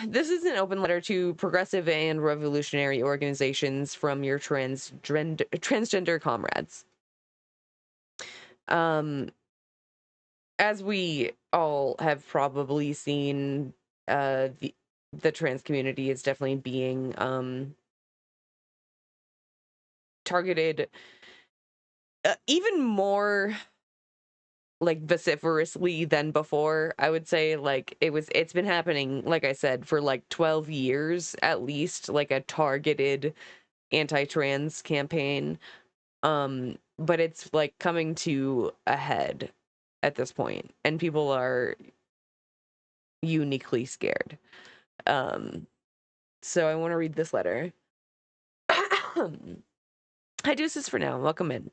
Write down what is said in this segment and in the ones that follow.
This is an open letter to progressive and revolutionary organizations from your transgender comrades. Um, as we all have probably seen, the trans community is definitely being targeted even more like vociferously than before. I would say like it's been happening, like I said, for like 12 years at least, like a targeted anti-trans campaign. But it's like coming to a head at this point, and people are uniquely scared. Um, so I want to read this letter. Hi, Deuces for now. Welcome in.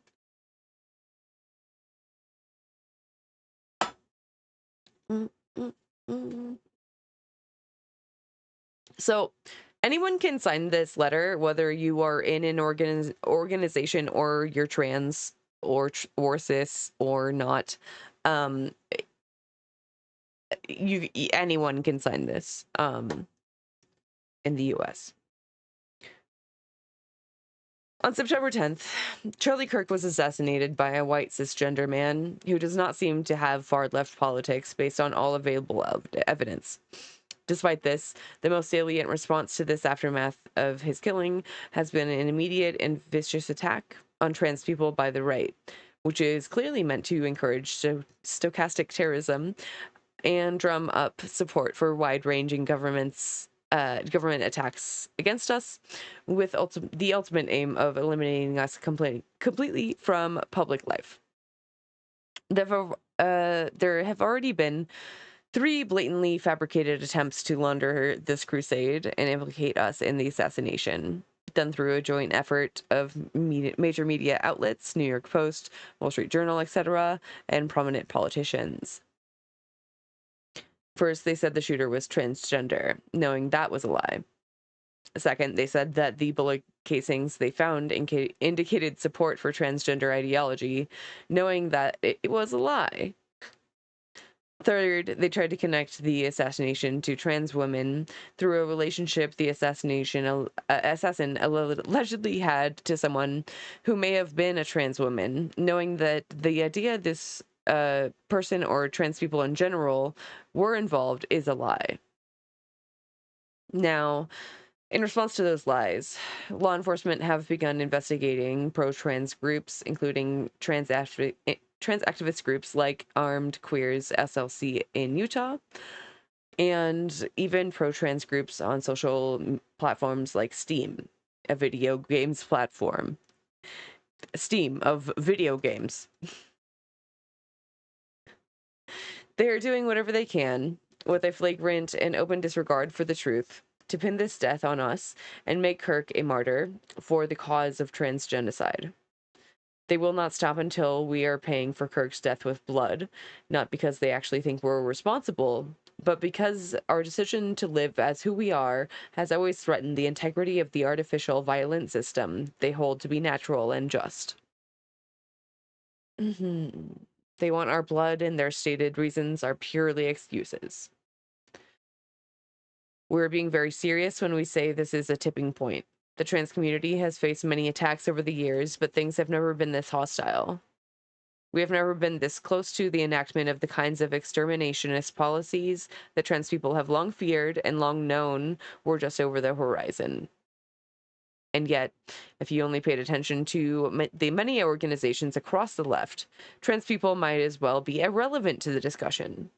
Mm, mm, mm. So anyone can sign this letter, whether you are in an organization or you're trans or cis or not. Um, anyone can sign this in the U.S. On September 10th, Charlie Kirk was assassinated by a white cisgender man who does not seem to have far-left politics based on all available evidence. Despite this, the most salient response to this aftermath of his killing has been an immediate and vicious attack on trans people by the right, which is clearly meant to encourage stochastic terrorism and drum up support for wide-ranging government attacks against us, with the ultimate aim of eliminating us completely from public life. There have already been 3 blatantly fabricated attempts to launder this crusade and implicate us in the assassination, done through a joint effort of major media outlets, New York Post, Wall Street Journal, etc., and prominent politicians. First, they said the shooter was transgender, knowing that was a lie. Second, they said that the bullet casings they found indicated support for transgender ideology, knowing that it was a lie. Third, they tried to connect the assassination to trans women through a relationship the assassin allegedly had to someone who may have been a trans woman, knowing that the idea this person or trans people in general were involved is a lie. Now, in response to those lies, law enforcement have begun investigating pro-trans groups, including trans activist groups like Armed Queers SLC in Utah, and even pro-trans groups on social platforms like Steam, a video games platform. Steam of video games. They are doing whatever they can, with a flagrant and open disregard for the truth, to pin this death on us and make Kirk a martyr for the cause of trans genocide. They will not stop until we are paying for Kirk's death with blood, not because they actually think we're responsible, but because our decision to live as who we are has always threatened the integrity of the artificial violent system they hold to be natural and just. They want our blood, and their stated reasons are purely excuses. We're being very serious when we say this is a tipping point. The trans community has faced many attacks over the years, but things have never been this hostile. We have never been this close to the enactment of the kinds of exterminationist policies that trans people have long feared and long known were just over the horizon. And yet, if you only paid attention to the many organizations across the left, trans people might as well be irrelevant to the discussion.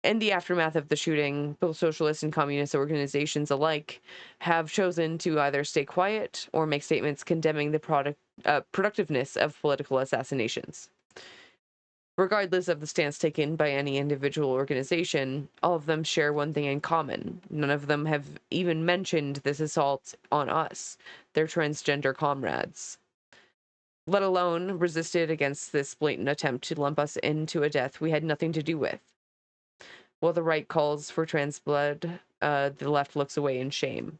In the aftermath of the shooting, both socialist and communist organizations alike have chosen to either stay quiet or make statements condemning the productiveness of political assassinations. Regardless of the stance taken by any individual organization, all of them share one thing in common. None of them have even mentioned this assault on us, their transgender comrades, let alone resisted against this blatant attempt to lump us into a death we had nothing to do with. While the right calls for trans blood, the left looks away in shame.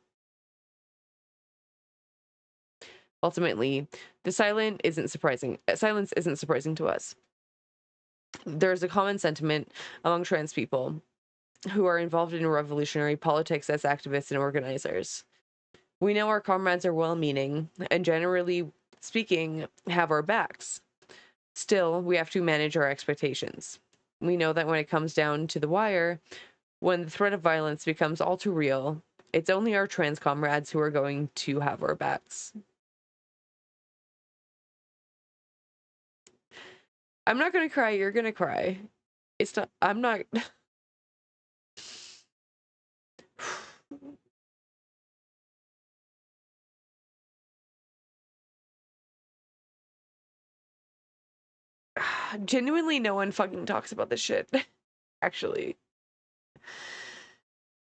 Ultimately, the silence isn't surprising to us. There's a common sentiment among trans people who are involved in revolutionary politics as activists and organizers. We know our comrades are well-meaning and, generally speaking, have our backs. Still, we have to manage our expectations. We know that when it comes down to the wire, when the threat of violence becomes all too real, it's only our trans comrades who are going to have our backs. I'm not gonna cry, you're gonna cry. It's not, I'm not. Genuinely, no one fucking talks about this shit. Actually.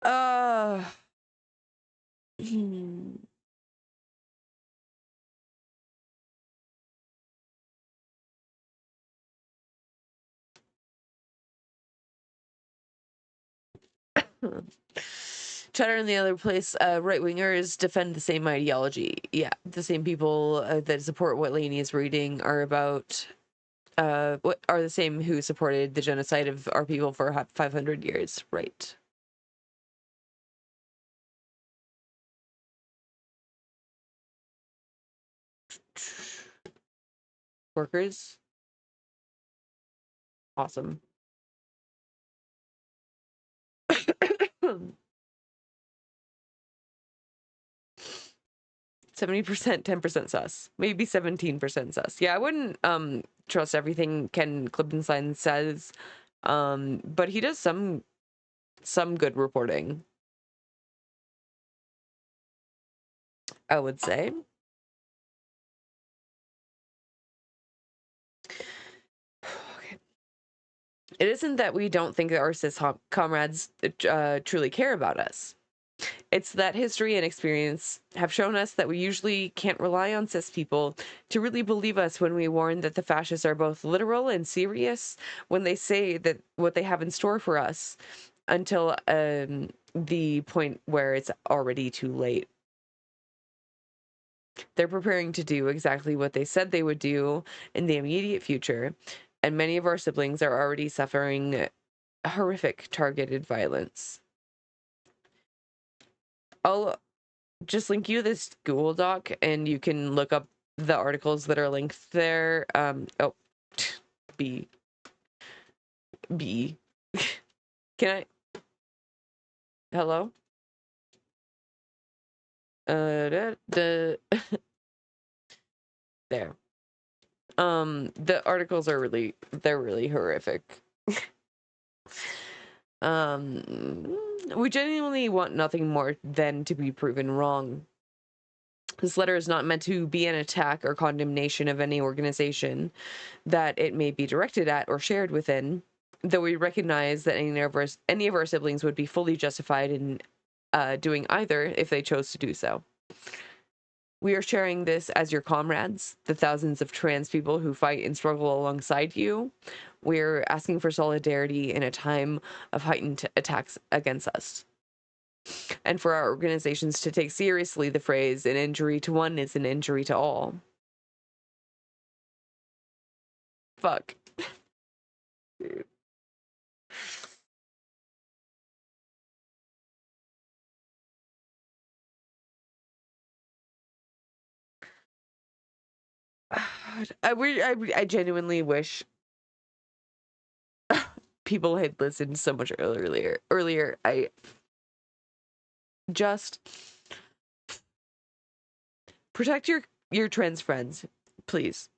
Uh. Cheddar in the other place, right-wingers defend the same ideology. Yeah, the same people that support what Lainey is reading are about, what are the same who supported the genocide of our people for 500 years, right? Workers? Awesome. 70%, 10% sus. Maybe 17% sus. Yeah, I wouldn't trust everything Ken Klippenstein says. But he does some good reporting, I would say. Okay. It isn't that we don't think that our cis comrades truly care about us. It's that history and experience have shown us that we usually can't rely on cis people to really believe us when we warn that the fascists are both literal and serious when they say that what they have in store for us, until the point where it's already too late. They're preparing to do exactly what they said they would do in the immediate future, and many of our siblings are already suffering horrific targeted violence. I'll just link you this Google Doc, and you can look up the articles that are linked there. Oh, B. Can I? Hello? The there. The articles are they're really horrific. We genuinely want nothing more than to be proven wrong. This letter is not meant to be an attack or condemnation of any organization that it may be directed at or shared within, though we recognize that any of our siblings would be fully justified in doing either if they chose to do so. We are sharing this as your comrades, the thousands of trans people who fight and struggle alongside you. We're asking for solidarity in a time of heightened attacks against us. And for our organizations to take seriously the phrase, an injury to one is an injury to all. Fuck. Dude. I genuinely wish people had listened so much earlier. I just protect your trans friends, please.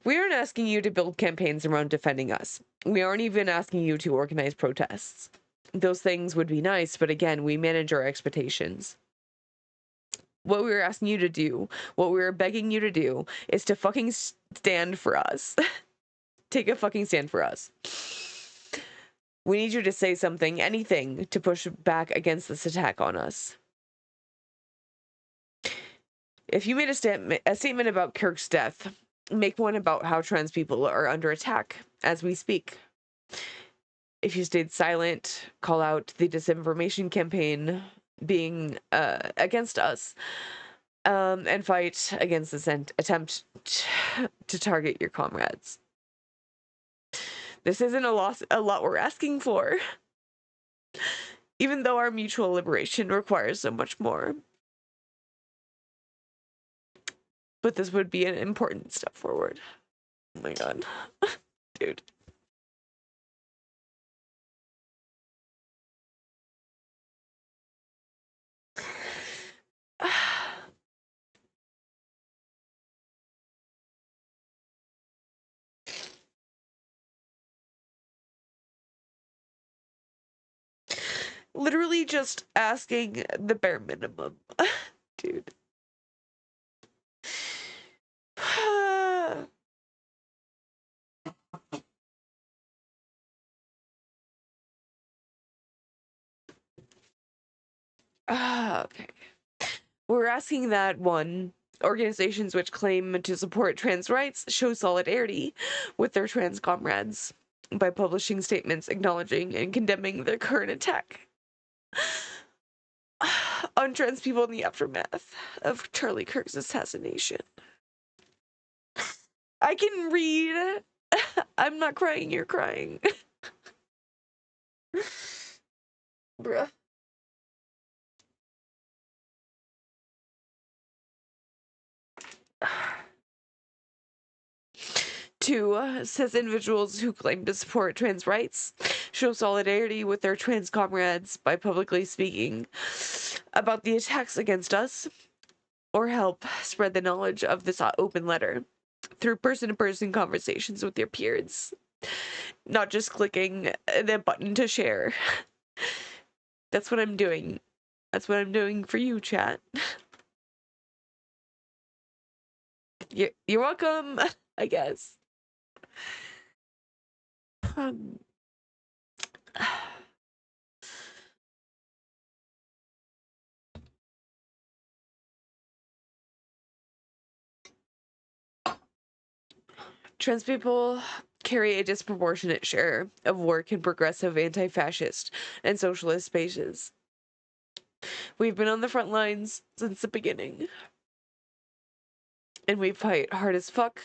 We aren't asking you to build campaigns around defending us. We aren't even asking you to organize protests. Those things would be nice, but again, we manage our expectations. What we were asking you to do, what we were begging you to do, is to fucking stand for us. Take a fucking stand for us. We need you to say something, anything, to push back against this attack on us. If you made a statement about Kirk's death, make one about how trans people are under attack as we speak. If you stayed silent, call out the disinformation campaign being against us, and fight against this attempt to target your comrades. This isn't a lot we're asking for, even though our mutual liberation requires so much more. But this would be an important step forward. Oh my god. Dude. Literally just asking the bare minimum. Dude. Okay. We're asking that one, organizations which claim to support trans rights show solidarity with their trans comrades by publishing statements acknowledging and condemning the current attack on trans people in the aftermath of Charlie Kirk's assassination. I can read. I'm not crying, you're crying. Bruh. 2 says individuals who claim to support trans rights show solidarity with their trans comrades by publicly speaking about the attacks against us, or help spread the knowledge of this open letter through person-to-person conversations with your peers, not just clicking the button to share. That's what I'm doing. That's what I'm doing for you, chat. You're welcome, I guess. Trans people carry a disproportionate share of work in progressive, anti-fascist, and socialist spaces. We've been on the front lines since the beginning, and we fight hard as fuck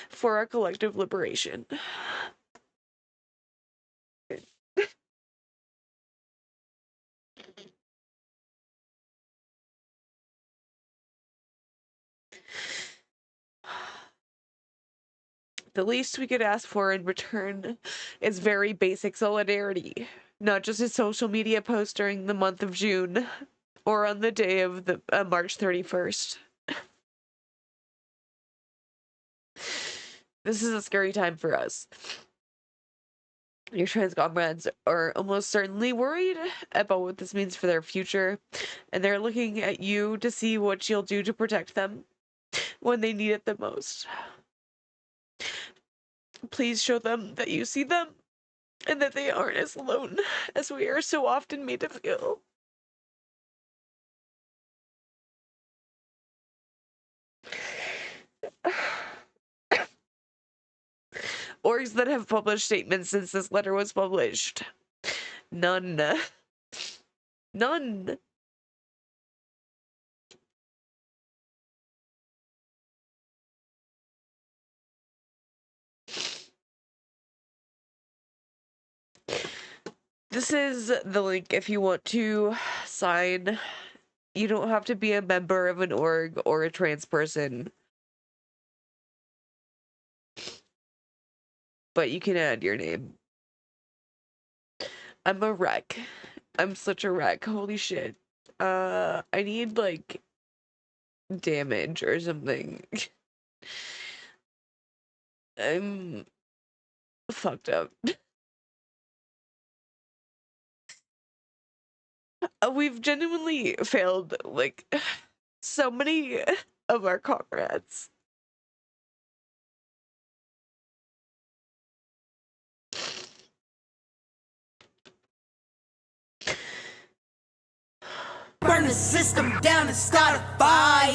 for our collective liberation. The least we could ask for in return is very basic solidarity, not just a social media post during the month of June or on the day of the March 31st. This is a scary time for us. Your trans comrades are almost certainly worried about what this means for their future, and they're looking at you to see what you'll do to protect them when they need it the most. Please show them that you see them and that they aren't as alone as we are so often made to feel. Orgs that have published statements since this letter was published. None. None. This is the link if you want to sign. You don't have to be a member of an org or a trans person, but you can add your name. I'm a wreck. I'm such a wreck. Holy shit. I need, like, damage or something. I'm fucked up. We've genuinely failed, like, so many of our comrades. Burn the system down and start a fire.